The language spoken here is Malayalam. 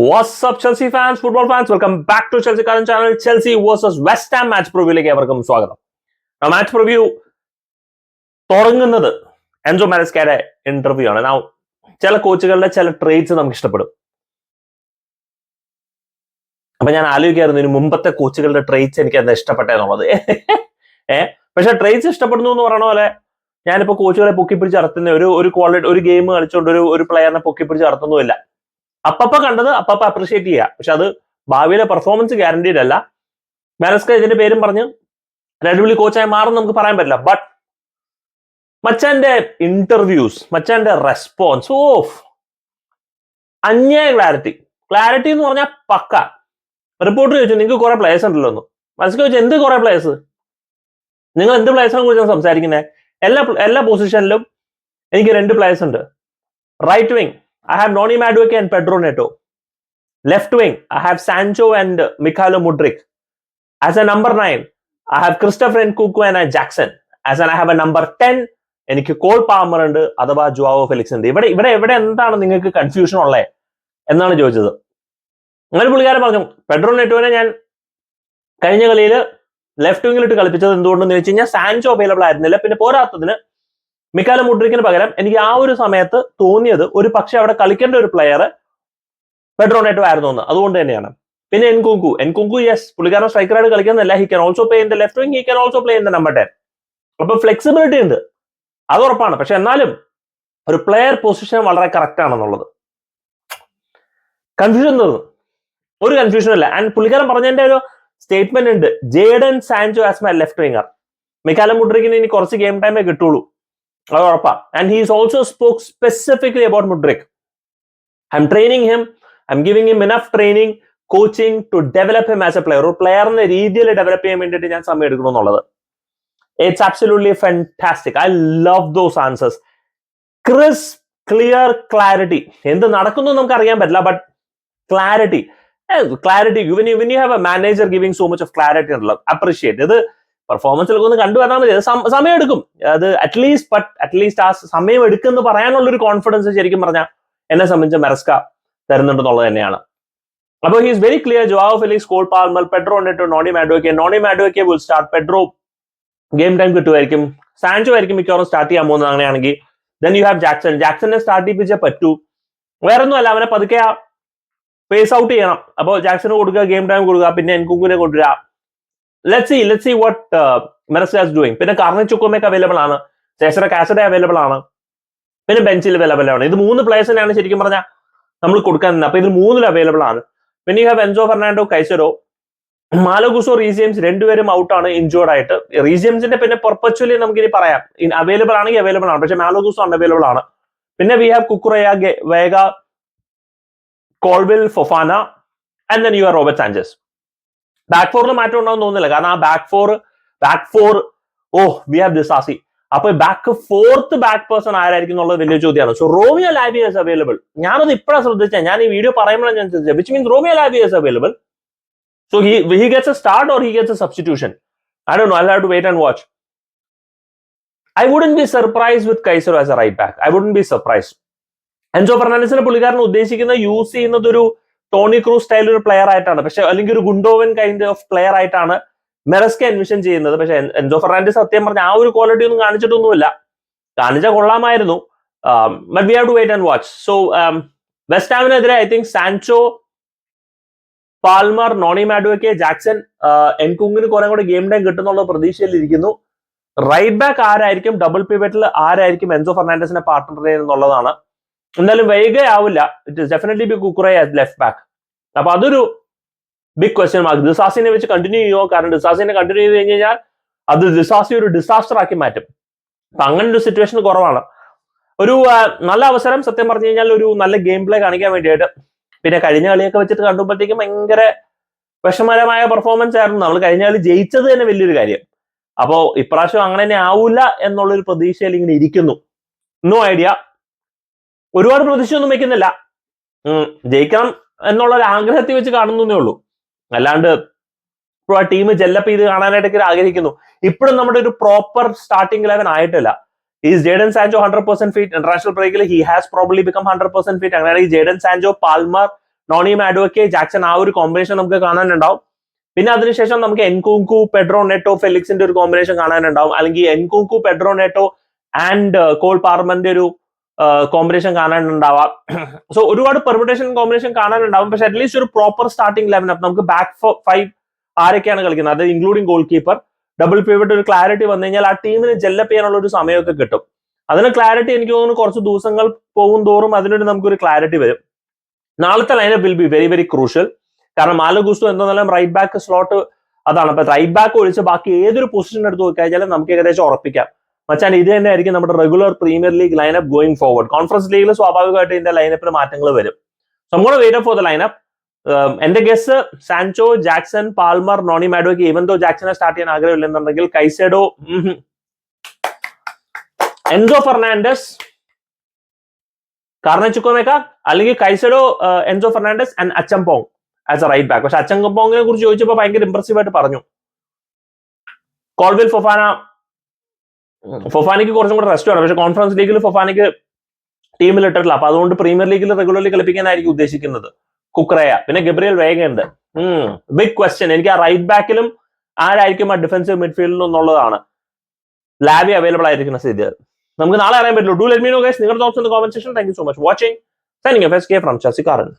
What's up, Chelsea fans, football fans? Welcome back to Chelsea Current Channel. Chelsea versus West Ham match preview-ലേക്ക് ഏവർക്കും സ്വാഗതം. മാച്ച് പ്രിവ്യൂ തുടങ്ങുന്നത് എൻസോ മാരസ്കയുടെ ഇന്റർവ്യൂ ആണ്. ചില കോച്ചുകളുടെ ചില ട്രേറ്റ്സ് നമുക്ക് ഇഷ്ടപ്പെടും. അപ്പൊ ഞാൻ ആലോചിക്കായിരുന്നു ഇതിന് മുമ്പത്തെ കോച്ചുകളുടെ ട്രേറ്റ്സ് എനിക്ക് എന്താ ഇഷ്ടപ്പെട്ടെന്നുള്ളത്. പക്ഷെ ട്രേറ്റ്സ് ഇഷ്ടപ്പെടുന്നു എന്ന് പറയുന്ന പോലെ ഞാനിപ്പോ കോച്ചുകളെ പൊക്കിപ്പിടിച്ച് നടത്തുന്ന ഒരു ക്വാളിറ്റി ഒരു ഗെയിം കളിച്ചുകൊണ്ട് ഒരു പ്ലെയറിനെ പൊക്കിപ്പിടിച്ച് നടത്തുന്നുമില്ല. അപ്പപ്പ കണ്ടത് അപ്പപ്പ അപ്രിഷിയേറ്റ് ചെയ്യുക. പക്ഷെ അത് ഭാവിയിലെ പെർഫോമൻസ് ഗ്യാരണ്ടീഡ് അല്ല. മാരസ്ക ഇതിന്റെ പേരും പറഞ്ഞ് അടിപൊളി കോച്ചായി മാറും നമുക്ക് പറയാൻ പറ്റില്ല. ബട്ട് മച്ചാന്റെ ഇന്റർവ്യൂസ്, മച്ചാന്റെ റെസ്പോൺസ്, അന്യായ ക്ലാരിറ്റി എന്ന് പറഞ്ഞാൽ പക്ക. റിപ്പോർട്ടർ ചോദിച്ചു നിങ്ങൾക്ക് കുറെ പ്ലേയേഴ്സ് ഉണ്ടല്ലോ എന്ന്. മാരസ്ക ചോദിച്ചു എന്ത് കുറെ പ്ലേയേഴ്സ്, നിങ്ങൾ എന്ത് പ്ലേയേഴ്സിനെ കുറിച്ചാണ് സംസാരിക്കുന്നത്? എല്ലാ പൊസിഷനിലും എനിക്ക് 2 പ്ലേയേഴ്സ് ഉണ്ട്. Right wing I have Noni Madueke and Pedro Neto. Left wing, I have Sancho and Mykhailo Mudryk. As a number 9, I have Christopher Nkunku and Jackson. I have a number 10, എനിക്ക് കോൾ പാമർ ഉണ്ട് അഥവാ ജുവാവോ ഫെലിക്സ് ഉണ്ട്. ഇവിടെ എന്താണ് നിങ്ങൾക്ക് കൺഫ്യൂഷൻ ഉള്ളത് എന്നാണ് ചോദിച്ചത്. അങ്ങനെ പുള്ളിക്കാരൻ പറഞ്ഞു പെഡ്രോ നെറ്റോനെ ഞാൻ കഴിഞ്ഞ കളിയിൽ ലെഫ്റ്റ് വിങ്ങിലിട്ട് കളിപ്പിച്ചത് എന്തുകൊണ്ടെന്ന് ചോദിച്ചു കഴിഞ്ഞാൽ സാൻചോ അവൈലബിൾ ആയിരുന്നില്ല. പിന്നെ പോരാത്തതിന് മിക്കാലോ മുഡ്രിക്കിന് പകരം എനിക്ക് ആ ഒരു സമയത്ത് തോന്നിയത് ഒരു പക്ഷെ അവിടെ കളിക്കേണ്ട ഒരു പ്ലെയർ പെഡ്രോ നെറ്റോ ആയിരുന്നു എന്ന്. അതുകൊണ്ട് തന്നെയാണ്. പിന്നെ എൻകുങ്കു യെസ്, പുള്ളിക്കാരൻ സ്ട്രൈക്കറായിട്ട് കളിക്കുന്നില്ല. He can also play in the left wing, he can also play in the number 10. അപ്പൊ ഫ്ലെക്സിബിലിറ്റി ഉണ്ട്, അത് ഉറപ്പാണ്. പക്ഷെ എന്നാലും ഒരു പ്ലെയർ പൊസിഷൻ വളരെ കറക്റ്റ് ആണെന്നുള്ളത് കൺഫ്യൂഷൻ തോന്നുന്നു. ഒരു കൺഫ്യൂഷൻ ഇല്ല. ആൻഡ് പുള്ളിക്കാരൻ പറഞ്ഞതിന്റെ ഒരു സ്റ്റേറ്റ്മെന്റ് ഉണ്ട്, Jadon Sancho as my left winger. Mykhailo മുഡ്രിക്കിന് ഇനി കുറച്ച് ഗെയിം ടൈമേ കിട്ടുള്ളൂ, അത് ഉറപ്പാ. And he's also spoke specifically about Mudryk. I'm training him, I'm giving him enough training, coaching to develop him as a player. ഒരു പ്ലെയറിന്റെ രീതിയിൽ ഡെവലപ്പ് ചെയ്യാൻ വേണ്ടിയിട്ട് ഞാൻ സമയം എടുക്കണം എന്നുള്ളത്. It's absolutely fantastic. I love those answers. Crisp, clear, clarity. എന്ത് നടക്കുന്നു നമുക്ക് അറിയാൻ പറ്റില്ല, but clarity when you have a manager giving so much of clarity and love, appreciate ഇത്. പെർഫോമൻസിലൊക്കെ ഒന്ന് കണ്ടുവരാൻ മതി, അത് സമയം എടുക്കും. അത് അറ്റ്ലീസ്റ്റ് ആ സമയം എടുക്കുമെന്ന് പറയാനുള്ള ഒരു കോൺഫിഡൻസ് ശരിക്കും പറഞ്ഞാൽ എന്നെ സംബന്ധിച്ച് മെറസ്ക തരുന്നുണ്ടെന്നുള്ളത് തന്നെയാണ്. അപ്പോൾ he is very clear. Joao Felix, Cole Palmer, Pedro Neto, Noni Madueke will start. Pedro game time കിട്ടുമായിരിക്കും. സാൻചോ ആയിരിക്കും മിക്കവാറും സ്റ്റാർട്ട് ചെയ്യാൻ പോകുന്നത് അങ്ങനെയാണെങ്കിൽ. ദെൻ യു ഹാവ് ജാക്സനെ സ്റ്റാർട്ട് ചെയ്യിപ്പിച്ചേ പറ്റൂ. വേറൊന്നും അല്ല, അവനെ പതുക്കെ പേസ് ഔട്ട് ചെയ്യണം. അപ്പോൾ ജാക്സന് കൊടുക്കുക, ഗെയിം ടൈം കൊടുക്കുക, പിന്നെ എൻകുങ്കിനെ കൊണ്ടുവരിക. Let's see what Maresca is doing. പിന്നെ കാർണി ചുക്കോമേക്ക് അവൈലബിൾ ആണ്, സെസറ കാസഡെ അവൈലബിൾ ആണ്, പിന്നെ ബെഞ്ചിൽ അവൈലബിൾ ആണ്. ഇത് 3 പ്ലേയേഴ്സിനാണ് ശരിക്കും പറഞ്ഞാൽ നമ്മൾ കൊടുക്കാൻ. അപ്പൊ ഇത് 3 അവൈലബിൾ ആണ്. പിന്നെ you have Enzo Fernando, Caicedo, Malo Gusto, Reece James രണ്ടുപേരും ഔട്ടാണ്, ഇൻജോർഡ് ആയിട്ട്. റീജിയംസിന്റെ പിന്നെ പെർപ്പച്വലി നമുക്ക് ഇനി പറയാം, അവൈലബിൾ ആണെങ്കിൽ അവൈലബിൾ ആണ്, പക്ഷെ മാലോ ഗുസോ അൺഅവൈലബിൾ ആണ്. പിന്നെ V have Cucurella, Vega, Colwill, Fofana, and then you are Robert Sanchez. Back ഫോറിൽ മാറ്റം ഉണ്ടാവും തോന്നുന്നില്ല, കാരണം ആ back four we have Disasi. അപ്പൊ ഫോർത്ത് ബാക്ക് പേഴ്സൺ ആരായിരിക്കും എന്നുള്ളത് വലിയ ചോദ്യമാണ്. So Romeo Lavia is available. ഞാനത് ഇപ്പോഴാണ് ശ്രദ്ധിച്ചത്, ഞാൻ ഈ വീഡിയോ പറയുമ്പോഴാണ് ഞാൻ ശ്രദ്ധിച്ചത്. Which means Romeo Lavia is available. So he gets a start or he gets a substitution. I don't know, I'll have to wait and watch. I wouldn't be surprised with Caicedo as a right back. I wouldn't be surprised. Enzo ഫെർണാണ്ടസിനെ പുള്ളിക്കാരൻ ഉദ്ദേശിക്കുന്ന യൂസ് ചെയ്യുന്നത് ഒരു ടോണി ക്രൂസ് സ്റ്റൈൽ ഒരു പ്ലെയർ ആയിട്ടാണ്, പക്ഷെ അല്ലെങ്കിൽ ഒരു ഗുണ്ടോവൻ കൈൻഡ് ഓഫ് പ്ലെയർ ആയിട്ടാണ് മെറസ്ക എൻവിഷൻ ചെയ്യുന്നത്. പക്ഷെ എൻസോ ഫെർണാണ്ടസ് സത്യം പറഞ്ഞ ആ ഒരു ക്വാളിറ്റി ഒന്നും കാണിച്ചിട്ടൊന്നുമില്ല. കാണിച്ചാൽ കൊള്ളാമായിരുന്നു. But we have to wait and watch. So West ഹാമിനെതിരെ I think Sancho, Palmer, Noni Madueke, Jackson, എൻകുങ്കിന് കുറെ കൂടെ ഗെയിം ടൈം കിട്ടുന്നുള്ള പ്രതീക്ഷയിലിരിക്കുന്നു. റൈറ്റ് ബാക്ക് ആരായിരിക്കും, ഡബിൾ പിവറ്റിൽ ആരായിരിക്കും എൻസോ ഫെർണാണ്ടസിനെ പാർട്ണർ ചെയ്യുന്നുള്ളതാണ്. എന്തായാലും വൈകിയാവില്ല. It is definitely be Cucurella as left back. അപ്പൊ അതൊരു ബിഗ് ക്വസ്റ്റ്യൻ മാർക്ക്. ഡിസാസിനെ വെച്ച് കണ്ടിന്യൂ ചെയ്യുമോ? കാരണം ഡിസാസിനെ കണ്ടിന്യൂ ചെയ്ത് കഴിഞ്ഞ് കഴിഞ്ഞാൽ അത് ഡിസാസി ഒരു ഡിസാസ്റ്റർ ആക്കി മാറ്റും. അപ്പൊ അങ്ങനെ ഒരു സിറ്റുവേഷൻ കുറവാണ്. ഒരു നല്ല അവസരം സത്യം പറഞ്ഞു കഴിഞ്ഞാൽ, ഒരു നല്ല ഗെയിം പ്ലേ കാണിക്കാൻ വേണ്ടിയിട്ട്. പിന്നെ കഴിഞ്ഞ കളിയൊക്കെ വെച്ചിട്ട് കണ്ടുമ്പോഴത്തേക്കും ഭയങ്കര വിഷമകരമായ പെർഫോമൻസ് ആയിരുന്നു. നമ്മൾ കഴിഞ്ഞ കളി ജയിച്ചത് തന്നെ വലിയൊരു കാര്യം. അപ്പോ ഇപ്രാവശ്യം അങ്ങനെ തന്നെ ആവൂല എന്നുള്ളൊരു പ്രതീക്ഷയിൽ ഇങ്ങനെ ഇരിക്കുന്നു. No idea. ഒരുപാട് പ്രതീക്ഷയൊന്നും വെക്കുന്നില്ല. ജയിക്കണം എന്നുള്ള ഒരു ആഗ്രഹത്തിൽ വെച്ച് കാണുന്നേ ഉള്ളൂ. അല്ലാണ്ട് ഇപ്പോൾ ആ ടീം ജെല്ലപ്പ് ചെയ്ത് കാണാനായിട്ടൊക്കെ ആഗ്രഹിക്കുന്നു. ഇപ്പോഴും നമ്മുടെ ഒരു പ്രോപ്പർ സ്റ്റാർട്ടിംഗ് 11 ആയിട്ടില്ല. Is Jadon Sancho 100% fit? International ബ്രേക്കിൽ he has probably become 100% fit. അങ്ങനെയാണെങ്കിൽ Jadon Sancho, Palmer, Noni Madueke, Jackson, ആ ഒരു കോമ്പിനേഷൻ നമുക്ക് കാണാനുണ്ടാവും. പിന്നെ അതിനുശേഷം നമുക്ക് എൻകുങ്കു, പെഡ്രോ നെറ്റോ, ഫെലിക്സിന്റെ ഒരു കോമ്പിനേഷൻ കാണാനുണ്ടാവും. അല്ലെങ്കിൽ Nkunku, Pedro Neto and Cole പാർമറിന്റെ ഒരു കോമ്പിനേഷൻ കാണാനുണ്ടാവാം. സോ ഒരുപാട് പെർമിറ്റേഷൻ കോമ്പിനേഷൻ കാണാനുണ്ടാവും. പക്ഷെ അറ്റ്ലീസ്റ്റ് ഒരു പ്രോപ്പർ സ്റ്റാർട്ടിംഗ് 11 നമുക്ക് ബാക്ക് 5 ആരൊക്കെയാണ് കളിക്കുന്നത്, അത് including goal keeper, double pivot, ഒരു ക്ലാരിറ്റി വന്നു കഴിഞ്ഞാൽ ആ ടീമിന് ജെല്ലപ്പ് ചെയ്യാനുള്ള ഒരു സമയമൊക്കെ കിട്ടും. അതിന് ക്ലാരിറ്റി എനിക്ക് തോന്നുന്നു കുറച്ച് ദിവസങ്ങൾ പോകും തോറും അതിനൊരു നമുക്കൊരു ക്ലാരിറ്റി വരും. നാളത്തെ lineup will be very very crucial. കാരണം മാലോ ഗുസ്റ്റോ എന്തായാലും റൈറ്റ് ബാക്ക് സ്ലോട്ട് അതാണ്. അപ്പൊ റൈറ്റ് ബാക്ക് ഒഴിച്ച് ബാക്കി ഏതൊരു പൊസിഷൻ എടുത്ത് നോക്കിക്കഴിഞ്ഞാലും നമുക്ക് ഏകദേശം ഉറപ്പിക്കാം മച്ചാൻ ഇത് തന്നെ ആയിരിക്കും നമ്മുടെ regular Premier League lineup going forward. Conference ലീഗിൽ സ്വാഭാവികമായിട്ട് ഇതിന്റെ ലൈനപ്പിൽ മാറ്റങ്ങൾ വരും. സോ നമ്മൾ വെയിറ്റ് ഫോർ ദ ലൈനപ്പ്. എന്റെ guess Sancho, Jackson, Palmer, Noni Madueke. Even though ജാക്സനെ സ്റ്റാർട്ട് ചെയ്യാൻ ആഗ്രഹമില്ലെന്നുണ്ടെങ്കിൽ കൈസെഡോ, എൻസോ ഫെർണാണ്ടസ്, കാർണച്ചുക്കോമേക്ക, അല്ലെങ്കിൽ Caicedo, Enzo Fernandez and Acheampong as a right back. പക്ഷെ അച്ചംപോങ്ങിനെ കുറിച്ച് ചോദിച്ചപ്പോൾ ഭയങ്കര ഇംപ്രസീവ് ആയിട്ട് പറഞ്ഞു. കോൾവിൽ ഫൊഫാനയ്ക്ക് കുറച്ചും കൂടെ റെസ്റ്റ് വേണം. പക്ഷെ കോൺഫറൻസ് ലീഗിൽ ഫൊഫാനയ്ക്ക് ടീമിൽ ഇട്ടിട്ടില്ല. അപ്പൊ അതുകൊണ്ട് പ്രീമിയർ ലീഗിൽ റെഗുലർലി കളിപ്പിക്കാനായിരിക്കും ഉദ്ദേശിക്കുന്നത്. കുക്രയ, പിന്നെ ഗബ്രിയൽ വേഗ ഉണ്ട്. Big question. എനിക്ക് ആ റൈറ്റ് ബാക്കിലും ആരായിരിക്കും ആ ഡിഫൻസീവ് മിഡ്ഫീൽഡിലും എന്നുള്ളതാണ്. ലാവി അവൈലബിൾ ആയിരിക്കുന്ന സ്ഥിതി നമുക്ക് നാളെ അറിയാൻ പറ്റുള്ളൂ. Do let me know guys നിങ്ങളുടെ thoughts in the comment section. Thank you so much watching. Signing off SK from Chelsea കാരൻ.